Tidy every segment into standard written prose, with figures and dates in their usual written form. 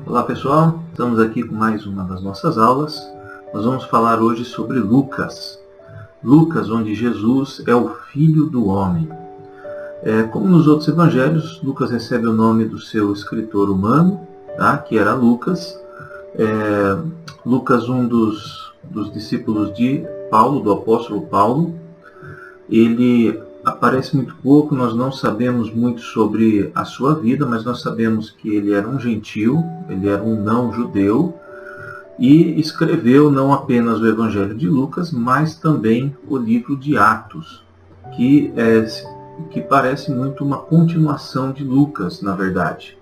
Olá pessoal, estamos aqui com mais uma das nossas aulas. Nós vamos falar hoje sobre Lucas. Lucas, onde Jesus é o Filho do Homem. Como nos outros evangelhos, Lucas recebe o nome do seu escritor humano, tá? Que era Lucas. Lucas, um dos discípulos de Paulo, do apóstolo Paulo. Ele aparece muito pouco, nós não sabemos muito sobre a sua vida, mas nós sabemos que ele era um gentil, ele era um não-judeu, e escreveu não apenas o Evangelho de Lucas, mas também o livro de Atos, que parece muito uma continuação de Lucas, na verdade.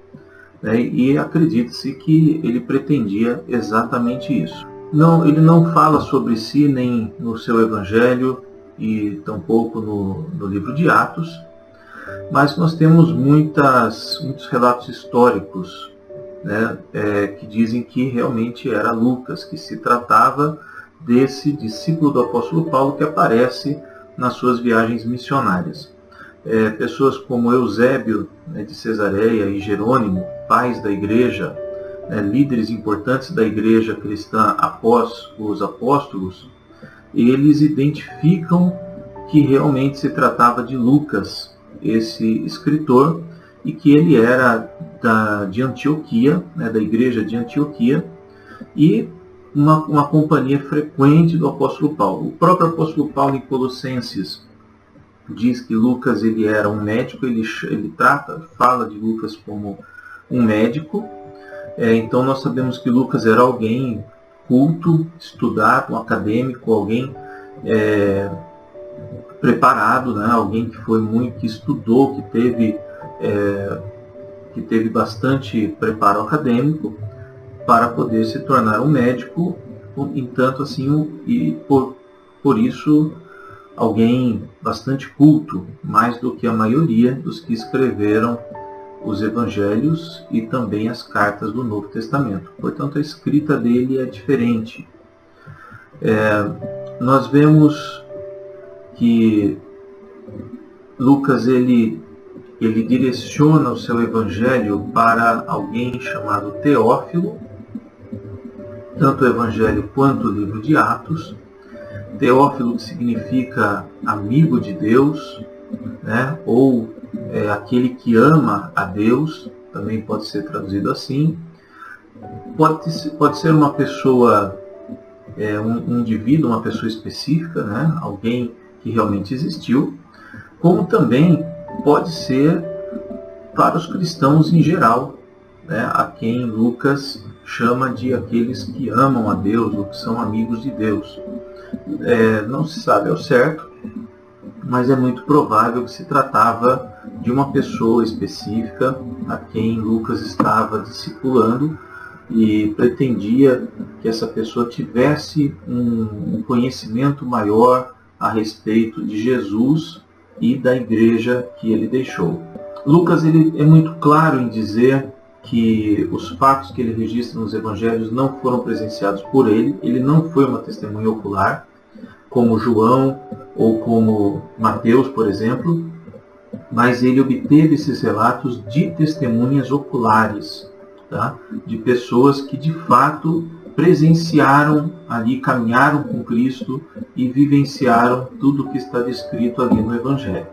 E acredita-se que ele pretendia exatamente isso. Ele não fala sobre si nem no seu Evangelho, e tampouco no livro de Atos, mas nós temos muitos relatos históricos, que dizem que realmente era Lucas, que se tratava desse discípulo do apóstolo Paulo que aparece nas suas viagens missionárias. Pessoas como Eusébio de Cesareia e Jerônimo, pais da igreja, líderes importantes da igreja cristã após os apóstolos, eles identificam que realmente se tratava de Lucas, esse escritor, e que ele era de Antioquia, da igreja de Antioquia, e uma companhia frequente do apóstolo Paulo. O próprio apóstolo Paulo, em Colossenses, diz que Lucas ele era um médico, ele fala de Lucas como um médico. Então nós sabemos que Lucas era alguém culto, estudado, um acadêmico, alguém preparado, alguém que estudou, que teve bastante preparo acadêmico para poder se tornar um médico, entanto assim, e por isso alguém bastante culto, mais do que a maioria dos que escreveram os evangelhos e também as cartas do Novo Testamento. Portanto, a escrita dele é diferente. Nós vemos que Lucas ele direciona o seu evangelho para alguém chamado Teófilo, tanto o evangelho quanto o livro de Atos. Teófilo, que significa amigo de Deus, ou aquele que ama a Deus, também pode ser traduzido assim. Pode ser uma pessoa, um indivíduo, uma pessoa específica, alguém que realmente existiu, como também pode ser para os cristãos em geral, a quem Lucas chama de aqueles que amam a Deus ou que são amigos de Deus. Não se sabe ao certo, mas é muito provável que se tratava de uma pessoa específica a quem Lucas estava discipulando e pretendia que essa pessoa tivesse um conhecimento maior a respeito de Jesus e da igreja que ele deixou. Lucas ele é muito claro em dizer que os fatos que ele registra nos evangelhos não foram presenciados por ele, ele não foi uma testemunha ocular, como João ou como Mateus, por exemplo, mas ele obteve esses relatos de testemunhas oculares, de pessoas que de fato presenciaram ali, caminharam com Cristo e vivenciaram tudo o que está descrito ali no Evangelho.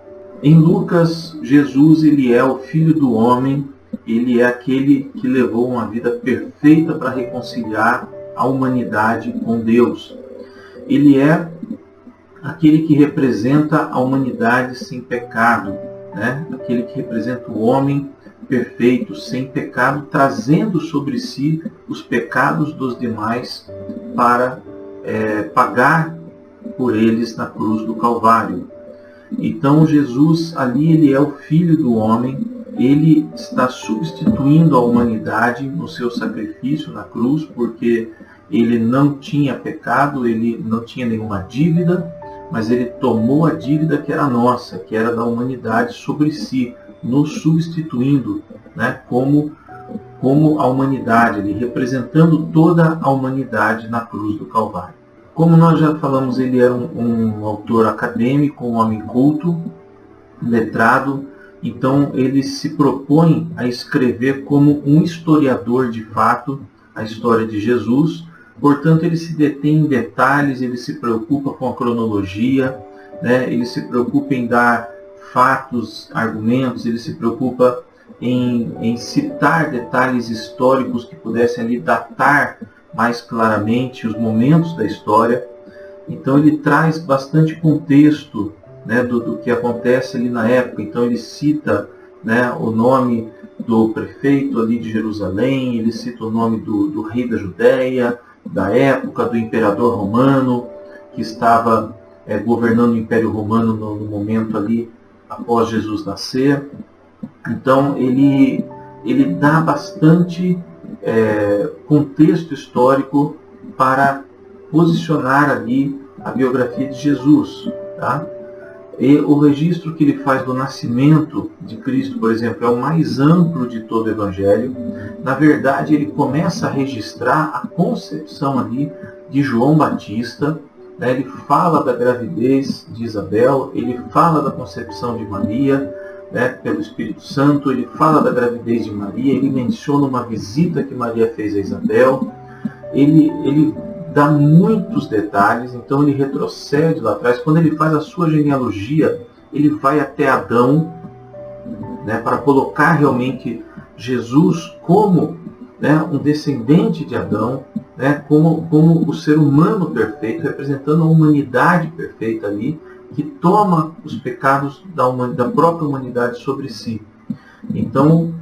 Em Lucas, Jesus ele é o Filho do Homem, ele é aquele que levou uma vida perfeita para reconciliar a humanidade com Deus. Ele é aquele que representa a humanidade sem pecado, aquele que representa o homem perfeito, sem pecado, trazendo sobre si os pecados dos demais para pagar por eles na cruz do Calvário. Então Jesus ali ele é o Filho do Homem, ele está substituindo a humanidade no seu sacrifício na cruz, porque ele não tinha pecado, ele não tinha nenhuma dívida, mas ele tomou a dívida que era nossa, que era da humanidade, sobre si, nos substituindo, como a humanidade, ele representando toda a humanidade na cruz do Calvário. Como nós já falamos, ele era um autor acadêmico, um homem culto, letrado, Então ele se propõe a escrever como um historiador de fato a história de Jesus. Portanto, ele se detém em detalhes, ele se preocupa com a cronologia, né? Ele se preocupa em dar fatos, argumentos, ele se preocupa em citar detalhes históricos que pudessem ali datar mais claramente os momentos da história. Então ele traz bastante contexto, né, do que acontece ali na época. Então ele cita, né, o nome do prefeito ali de Jerusalém, ele cita o nome do rei da Judéia, da época, do imperador romano, que estava governando o Império Romano no momento ali após Jesus nascer. Então ele dá bastante contexto histórico para posicionar ali a biografia de Jesus, tá? E o registro que ele faz do nascimento de Cristo, por exemplo, é o mais amplo de todo o Evangelho. Na verdade, ele começa a registrar a concepção ali de João Batista, né? Ele fala da gravidez de Isabel, ele fala da concepção de Maria, né, pelo Espírito Santo, ele fala da gravidez de Maria, ele menciona uma visita que Maria fez a Isabel, ele dá muitos detalhes, então ele retrocede lá atrás. Quando ele faz a sua genealogia, ele vai até Adão, né, para colocar realmente Jesus como, né, um descendente de Adão, né, como o ser humano perfeito, representando a humanidade perfeita ali, que toma os pecados da própria humanidade sobre si. Então,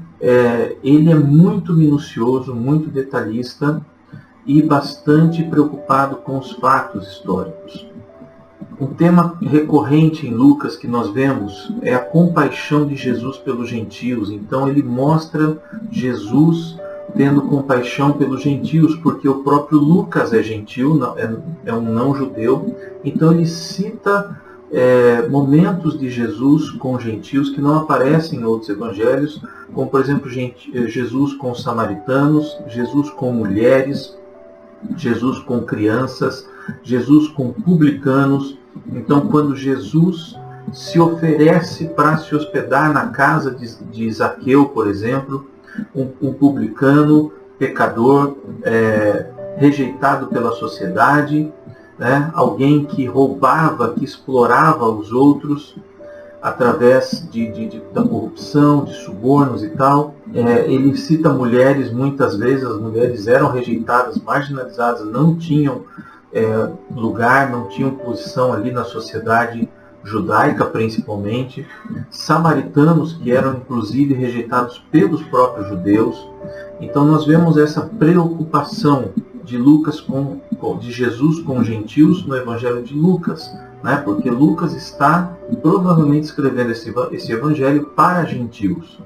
ele é muito minucioso, muito detalhista e bastante preocupado com os fatos históricos. Um tema recorrente em Lucas que nós vemos é a compaixão de Jesus pelos gentios. Então ele mostra Jesus tendo compaixão pelos gentios, porque o próprio Lucas é gentil, é um não-judeu. Então ele cita momentos de Jesus com gentios que não aparecem em outros evangelhos, como por exemplo Jesus com os samaritanos, Jesus com mulheres, Jesus com crianças, Jesus com publicanos. Então, quando Jesus se oferece para se hospedar na casa de Zaqueu, por exemplo, um publicano, pecador, rejeitado pela sociedade, né? Alguém que roubava, que explorava os outros através da corrupção, de subornos e tal. Ele cita mulheres, muitas vezes as mulheres eram rejeitadas, marginalizadas, não tinham lugar, não tinham posição ali na sociedade judaica principalmente. Samaritanos que eram inclusive rejeitados pelos próprios judeus. Então nós vemos essa preocupação de de Jesus com gentios no Evangelho de Lucas, né? Porque Lucas está provavelmente escrevendo esse Evangelho para gentios.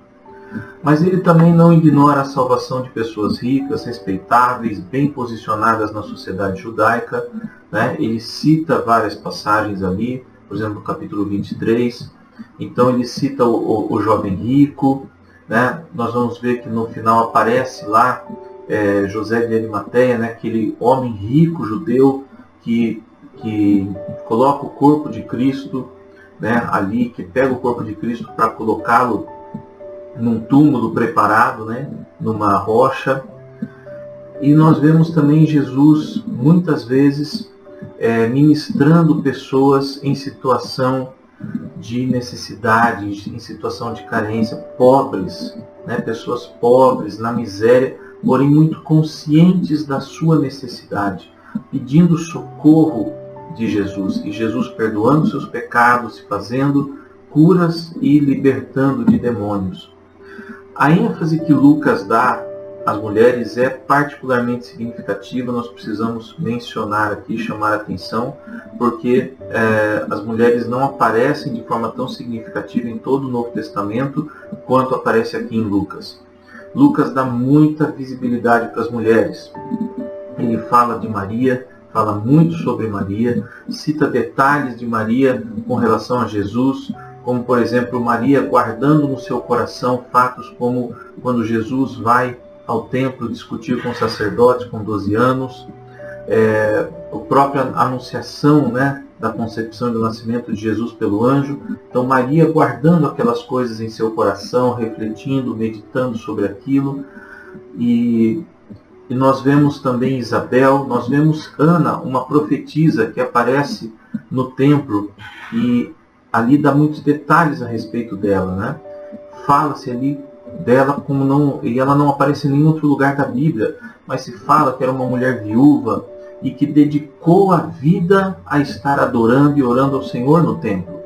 Mas ele também não ignora a salvação de pessoas ricas, respeitáveis, bem posicionadas na sociedade judaica, né? Ele cita várias passagens ali, por exemplo, no capítulo 23. Então ele cita o jovem rico, né? Nós vamos ver que no final aparece lá José de Arimateia, né? Aquele homem rico judeu que coloca o corpo de Cristo, né, ali, que pega o corpo de Cristo para colocá-lo num túmulo preparado, né, numa rocha. E nós vemos também Jesus muitas vezes ministrando pessoas em situação de necessidade, em situação de carência, pobres, né, pessoas pobres, na miséria, porém muito conscientes da sua necessidade, pedindo socorro de Jesus, e Jesus perdoando seus pecados, fazendo curas e libertando de demônios. A ênfase que Lucas dá às mulheres é particularmente significativa. Nós precisamos mencionar aqui, chamar a atenção, porque as mulheres não aparecem de forma tão significativa em todo o Novo Testamento quanto aparece aqui em Lucas. Lucas dá muita visibilidade para as mulheres. Ele fala de Maria, fala muito sobre Maria, cita detalhes de Maria com relação a Jesus, como por exemplo Maria guardando no seu coração fatos como quando Jesus vai ao templo discutir com os sacerdotes com 12 anos, a própria anunciação, né, da concepção e do nascimento de Jesus pelo anjo. Então Maria guardando aquelas coisas em seu coração, refletindo, meditando sobre aquilo. E nós vemos também Isabel, nós vemos Ana, uma profetisa que aparece no templo e ali dá muitos detalhes a respeito dela, né? Fala-se ali dela como não, e ela não aparece em nenhum outro lugar da Bíblia, mas se fala que era uma mulher viúva e que dedicou a vida a estar adorando e orando ao Senhor no templo.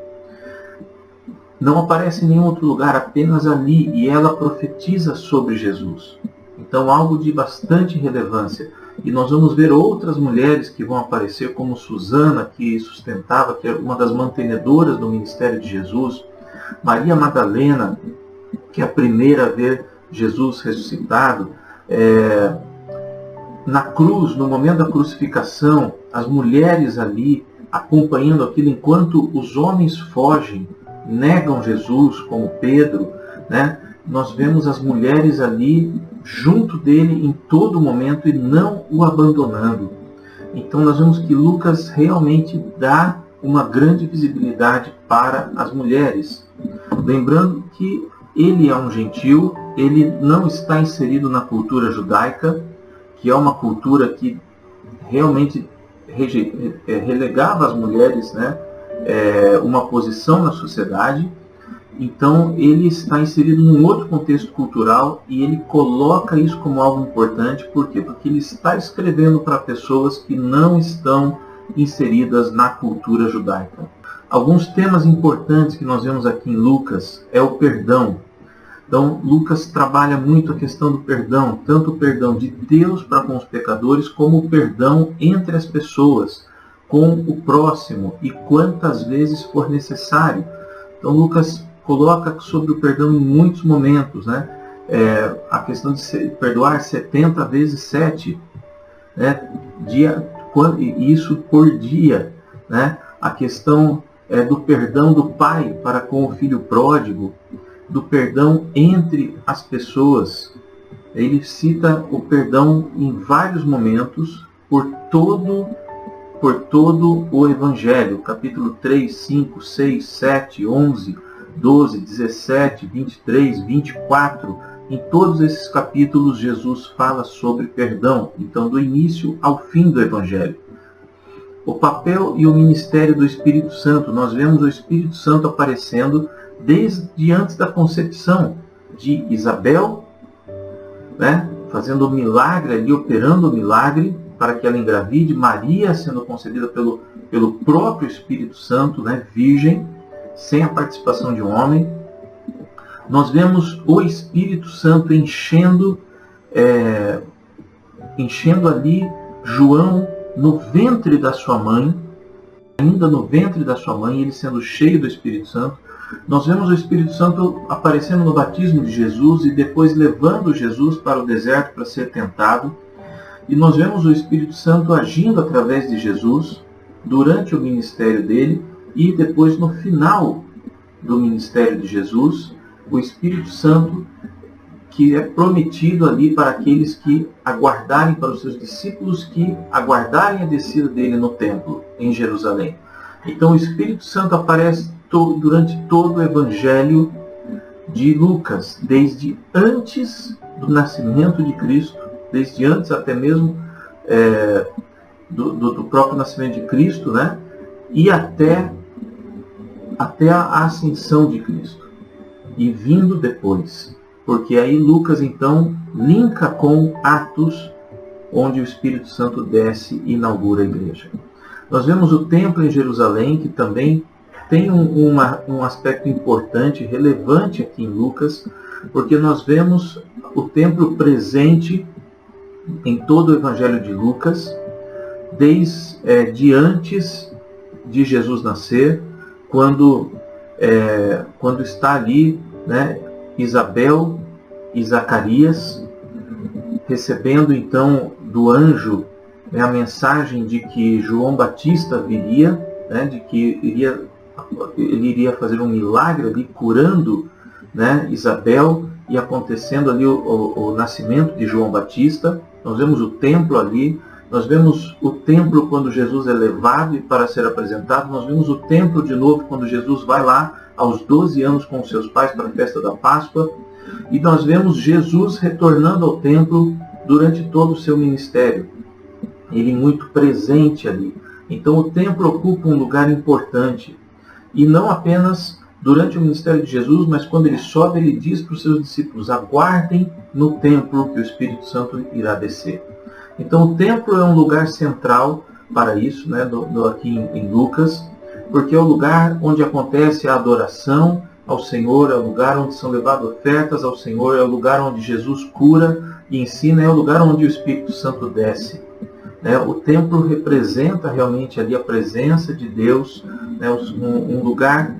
Não aparece em nenhum outro lugar, apenas ali, e ela profetiza sobre Jesus. Então, algo de bastante relevância. E nós vamos ver outras mulheres que vão aparecer, como Susana, que sustentava, que é uma das mantenedoras do ministério de Jesus. Maria Madalena, que é a primeira a ver Jesus ressuscitado. Na cruz, no momento da crucificação, as mulheres ali acompanhando aquilo enquanto os homens fogem, negam Jesus, como Pedro, né? Nós vemos as mulheres ali junto dele em todo momento e não o abandonando. Então nós vemos que Lucas realmente dá uma grande visibilidade para as mulheres. Lembrando que ele é um gentil, ele não está inserido na cultura judaica, que é uma cultura que realmente relegava as mulheres, né, uma posição na sociedade. Então ele está inserido num outro contexto cultural e ele coloca isso como algo importante. Por quê? Porque ele está escrevendo para pessoas que não estão inseridas na cultura judaica. Alguns temas importantes que nós vemos aqui em Lucas é o perdão. Então Lucas trabalha muito a questão do perdão, tanto o perdão de Deus para com os pecadores, como o perdão entre as pessoas, com o próximo e quantas vezes for necessário. Então Lucas coloca sobre o perdão em muitos momentos, né? A questão de perdoar 70 vezes 7, né? Isso por dia, né? A questão do perdão do pai para com o filho pródigo, do perdão entre as pessoas. Ele cita o perdão em vários momentos por todo o Evangelho, capítulo 3, 5, 6, 7, 11, 12, 17, 23, 24, em todos esses capítulos Jesus fala sobre perdão, então do início ao fim do Evangelho. O papel e o ministério do Espírito Santo, nós vemos o Espírito Santo aparecendo desde antes da concepção de Isabel, né, fazendo o milagre ali, operando o milagre para que ela engravide, Maria sendo concebida pelo próprio Espírito Santo, né, virgem, sem a participação de um homem. Nós vemos o Espírito Santo enchendo ali João no ventre da sua mãe, ainda no ventre da sua mãe, ele sendo cheio do Espírito Santo. Nós vemos o Espírito Santo aparecendo no batismo de Jesus e depois levando Jesus para o deserto para ser tentado. E nós vemos o Espírito Santo agindo através de Jesus durante o ministério dele e depois no final do ministério de Jesus, o Espírito Santo que é prometido ali para aqueles que aguardarem, para os seus discípulos que aguardarem a descida dele no templo em Jerusalém. Então o Espírito Santo aparece durante todo o Evangelho de Lucas, desde antes do nascimento de Cristo, desde antes até mesmo do próprio nascimento de Cristo, né? E até a ascensão de Cristo, e vindo depois. Porque aí Lucas então linka com Atos, onde o Espírito Santo desce e inaugura a igreja. Nós vemos o templo em Jerusalém, que também tem um aspecto importante, relevante aqui em Lucas, porque nós vemos o templo presente em todo o Evangelho de Lucas, desde antes de Jesus nascer, quando está ali, né, Isabel e Zacarias, recebendo então do anjo, né, a mensagem de que João Batista viria, né, de que ele iria fazer um milagre ali, curando, né, Isabel, e acontecendo ali o nascimento de João Batista. Nós vemos o templo ali, Nós vemos o templo quando Jesus é levado e para ser apresentado. Nós vemos o templo de novo quando Jesus vai lá aos 12 anos com seus pais para a festa da Páscoa. E nós vemos Jesus retornando ao templo durante todo o seu ministério. Ele muito presente ali. Então o templo ocupa um lugar importante. E não apenas durante o ministério de Jesus, mas quando ele sobe, ele diz para os seus discípulos: aguardem no templo que o Espírito Santo irá descer. Então o templo é um lugar central para isso, né, aqui em Lucas, porque é o lugar onde acontece a adoração ao Senhor, é o lugar onde são levadas ofertas ao Senhor, é o lugar onde Jesus cura e ensina, é o lugar onde o Espírito Santo desce. O templo representa realmente ali a presença de Deus, um lugar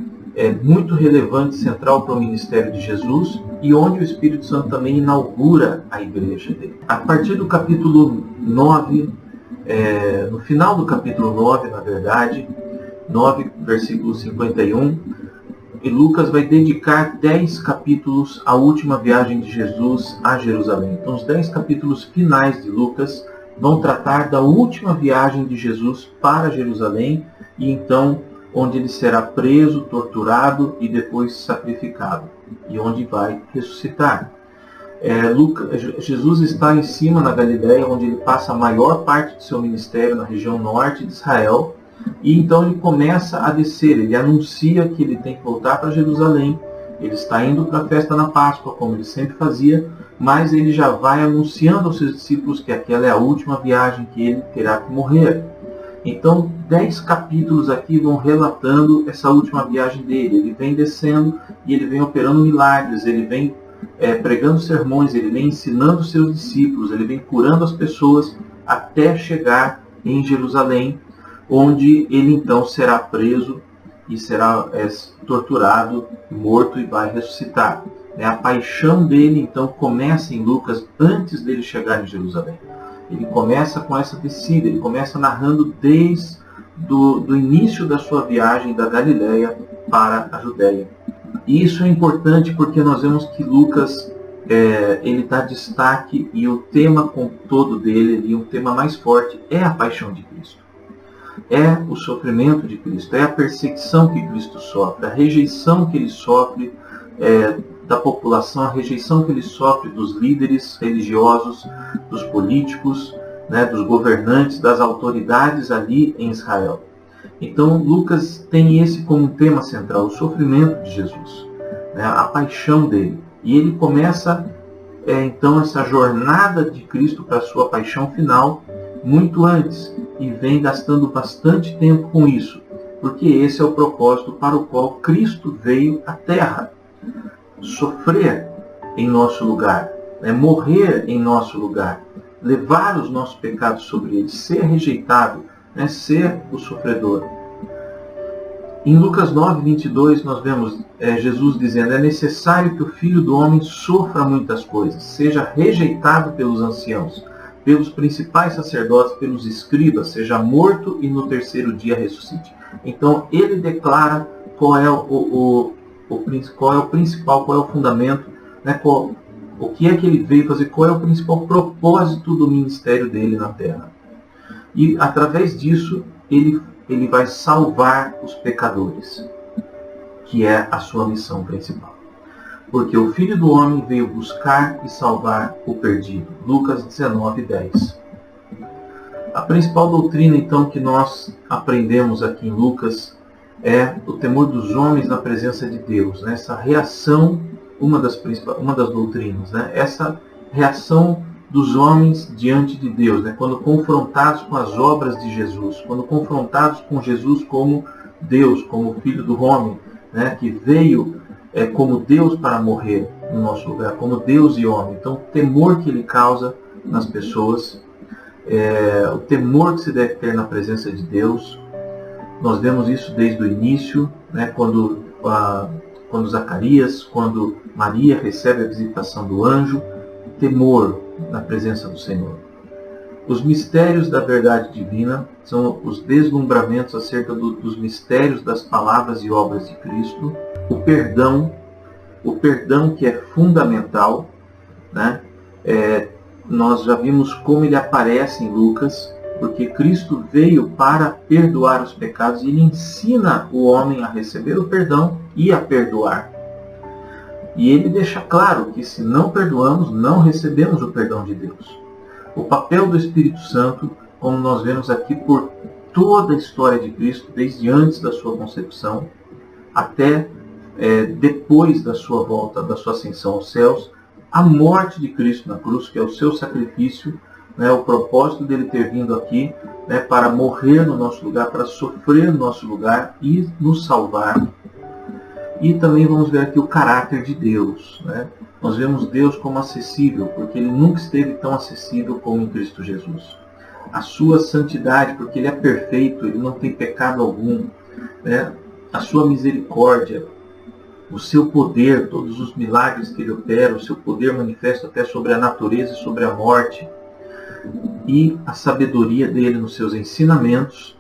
muito relevante, central para o ministério de Jesus, e onde o Espírito Santo também inaugura a igreja dele. A partir do capítulo 9, no final do capítulo 9, na verdade, 9, versículo 51, e Lucas vai dedicar 10 capítulos à última viagem de Jesus a Jerusalém. Então, os 10 capítulos finais de Lucas vão tratar da última viagem de Jesus para Jerusalém, e então onde ele será preso, torturado e depois sacrificado, e onde vai ressuscitar. Jesus está em cima na Galileia, onde ele passa a maior parte do seu ministério na região norte de Israel, e então ele começa a descer, ele anuncia que ele tem que voltar para Jerusalém, ele está indo para a festa na Páscoa, como ele sempre fazia, mas ele já vai anunciando aos seus discípulos que aquela é a última viagem, que ele terá que morrer. Então, 10 capítulos aqui vão relatando essa última viagem dele. Ele vem descendo e ele vem operando milagres, ele vem pregando sermões, ele vem ensinando os seus discípulos, ele vem curando as pessoas até chegar em Jerusalém, onde ele então será preso e será torturado, morto e vai ressuscitar. A paixão dele então começa em Lucas antes dele chegar em Jerusalém. Ele começa com essa descida, ele começa narrando desde do início da sua viagem da Galileia para a Judéia. E isso é importante porque nós vemos que Lucas ele dá destaque, e o tema com todo dele, e o tema mais forte, é a paixão de Cristo. É o sofrimento de Cristo, é a perseguição que Cristo sofre, a rejeição que ele sofre da população, a rejeição que ele sofre dos líderes religiosos, dos políticos, dos governantes, das autoridades ali em Israel. Então Lucas tem esse como tema central, o sofrimento de Jesus, a paixão dele. E ele começa então essa jornada de Cristo para a sua paixão final muito antes, e vem gastando bastante tempo com isso, porque esse é o propósito para o qual Cristo veio à Terra: sofrer em nosso lugar, morrer em nosso lugar, levar os nossos pecados sobre ele, ser rejeitado, ser o sofredor. Em Lucas 9, 22, nós vemos Jesus dizendo: é necessário que o Filho do Homem sofra muitas coisas, seja rejeitado pelos anciãos, pelos principais sacerdotes, pelos escribas, seja morto e no terceiro dia ressuscite. Então ele declara qual é o principal, qual é o fundamento, o que é que ele veio fazer, qual é o principal propósito do ministério dele na Terra. E através disso ele vai salvar os pecadores, que é a sua missão principal. Porque o Filho do Homem veio buscar e salvar o perdido. Lucas 19, 10. A principal doutrina, então, que nós aprendemos aqui em Lucas é o temor dos homens na presença de Deus. Essa reação, uma das doutrinas, essa reação dos homens diante de Deus, quando confrontados com as obras de Jesus, quando confrontados com Jesus como Deus, como Filho do Homem, que veio como Deus para morrer no nosso lugar, como Deus e homem. Então, o temor que ele causa nas pessoas, o temor que se deve ter na presença de Deus. Nós vemos isso desde o início, quando Zacarias, quando Maria recebe a visitação do anjo, temor na presença do Senhor. Os mistérios da verdade divina são os deslumbramentos acerca dos mistérios das palavras e obras de Cristo. O perdão que é fundamental, nós já vimos como ele aparece em Lucas, Porque Cristo veio para perdoar os pecados e Ele ensina o homem a receber o perdão e a perdoar. E Ele deixa claro que se não perdoamos, não recebemos o perdão de Deus. O papel do Espírito Santo, como nós vemos aqui por toda a história de Cristo, desde antes da sua concepção até depois da sua volta, da sua ascensão aos céus, a morte de Cristo na cruz, que é o seu sacrifício, o propósito dele ter vindo aqui para morrer no nosso lugar, para sofrer no nosso lugar e nos salvar. E também vamos ver aqui o caráter de Deus. Nós vemos Deus como acessível, porque Ele nunca esteve tão acessível como em Cristo Jesus. A sua santidade, porque Ele é perfeito, Ele não tem pecado algum. A sua misericórdia, o seu poder, todos os milagres que Ele opera, o seu poder manifesto até sobre a natureza e sobre a morte. E a sabedoria dele nos seus ensinamentos,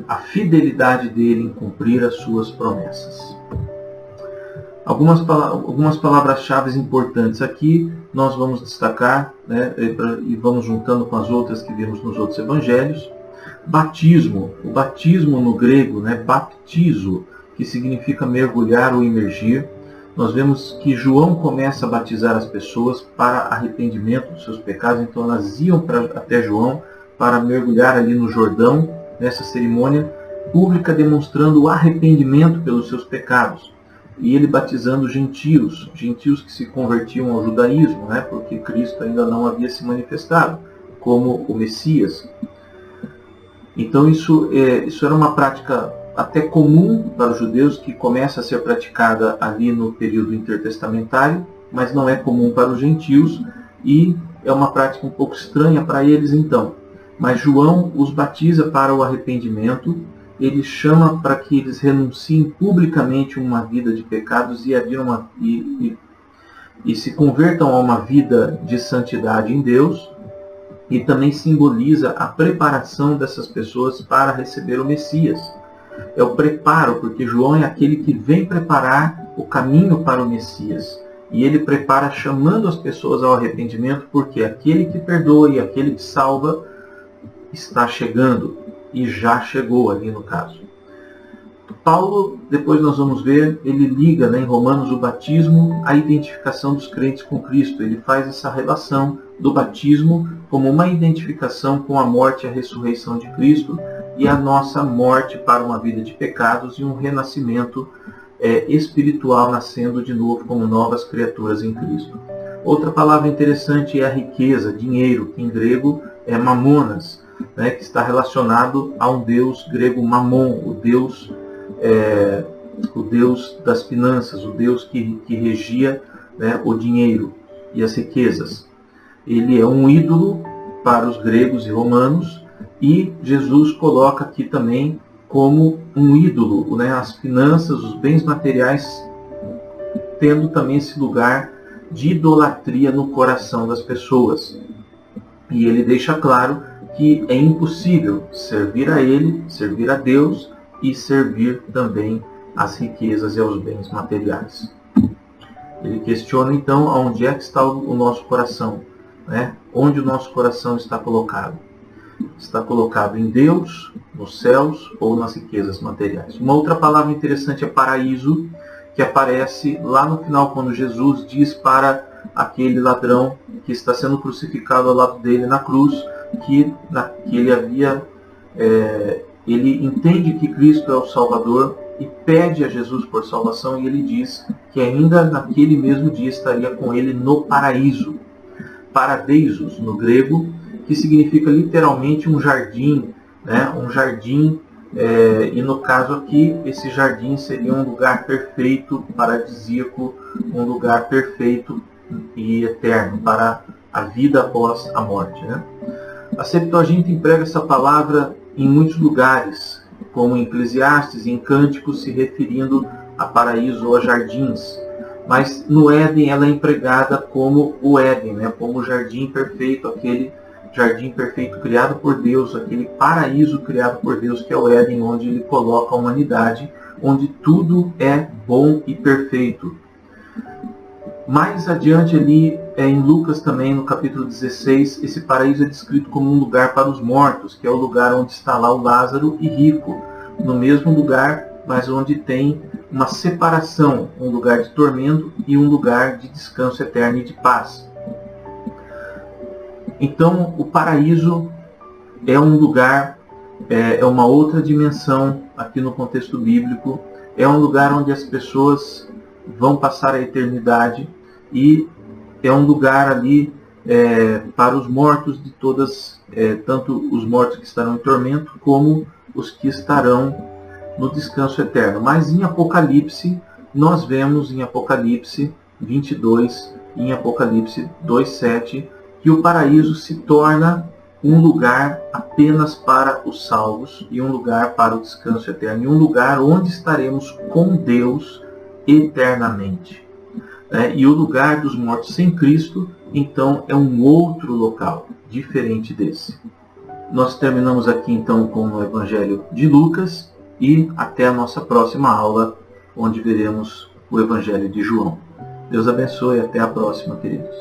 a fidelidade dele em cumprir as suas promessas. Algumas palavras-chave importantes aqui nós vamos destacar, e vamos juntando com as outras que vimos nos outros evangelhos. Batismo. O batismo no grego, baptizo, que significa mergulhar ou imergir. Nós vemos que João começa a batizar as pessoas para arrependimento dos seus pecados, então elas iam até João para mergulhar ali no Jordão, nessa cerimônia pública, demonstrando o arrependimento pelos seus pecados. E ele batizando gentios que se convertiam ao judaísmo, porque Cristo ainda não havia se manifestado como o Messias. Então isso era uma prática até comum para os judeus, que começa a ser praticada ali no período intertestamentário, mas não é comum para os gentios, e é uma prática um pouco estranha para eles então. Mas João os batiza para o arrependimento, ele chama para que eles renunciem publicamente uma vida de pecados e se convertam a uma vida de santidade em Deus, e também simboliza a preparação dessas pessoas para receber o Messias. É o preparo, porque João é aquele que vem preparar o caminho para o Messias. E ele prepara chamando as pessoas ao arrependimento, porque aquele que perdoa e aquele que salva está chegando, e já chegou ali no caso. Paulo, depois nós vamos ver, ele liga em Romanos o batismo à identificação dos crentes com Cristo. Ele faz essa relação do batismo como uma identificação com a morte e a ressurreição de Cristo, e a nossa morte para uma vida de pecados e um renascimento espiritual, nascendo de novo como novas criaturas em Cristo. Outra palavra interessante é a riqueza, dinheiro, que em grego é mamonas, que está relacionado a um deus grego Mamon, o deus das finanças, o deus que regia o dinheiro e as riquezas. Ele é um ídolo para os gregos e romanos, e Jesus coloca aqui também como um ídolo, as finanças, os bens materiais, tendo também esse lugar de idolatria no coração das pessoas. E ele deixa claro que é impossível servir a Ele, servir a Deus e servir também às riquezas e aos bens materiais. Ele questiona então aonde é que está o nosso coração, onde o nosso coração está colocado. Está colocado em Deus, nos céus ou nas riquezas materiais. Uma outra palavra interessante é paraíso, que aparece lá no final, quando Jesus diz para aquele ladrão que está sendo crucificado ao lado dele na cruz, que ele entende que Cristo é o Salvador e pede a Jesus por salvação, e ele diz que ainda naquele mesmo dia estaria com ele no paraíso. Paradeisos, no grego, que significa literalmente um jardim, um jardim, e no caso aqui, esse jardim seria um lugar perfeito, paradisíaco, um lugar perfeito e eterno para a vida após a morte. A Septuaginta emprega essa palavra em muitos lugares, como em Eclesiastes e em Cânticos, se referindo a paraíso ou a jardins. Mas no Éden ela é empregada como o Éden, como o jardim perfeito, aquele jardim perfeito criado por Deus, aquele paraíso criado por Deus, que é o Éden, onde Ele coloca a humanidade, onde tudo é bom e perfeito. Mais adiante ali, em Lucas também, no capítulo 16, esse paraíso é descrito como um lugar para os mortos, que é o lugar onde está lá o Lázaro e rico, no mesmo lugar, mas onde tem uma separação, um lugar de tormento e um lugar de descanso eterno e de paz. Então, o paraíso é um lugar, é uma outra dimensão aqui no contexto bíblico, é um lugar onde as pessoas vão passar a eternidade e é um lugar ali para os mortos de todas, tanto os mortos que estarão em tormento como os que estarão no descanso eterno. Mas em Apocalipse, nós vemos em Apocalipse 22 e em Apocalipse 2:7 que o paraíso se torna um lugar apenas para os salvos e um lugar para o descanso eterno, e um lugar onde estaremos com Deus eternamente. E o lugar dos mortos sem Cristo, então, é um outro local, diferente desse. Nós terminamos aqui, então, com o Evangelho de Lucas e até a nossa próxima aula, onde veremos o Evangelho de João. Deus abençoe e até a próxima, queridos.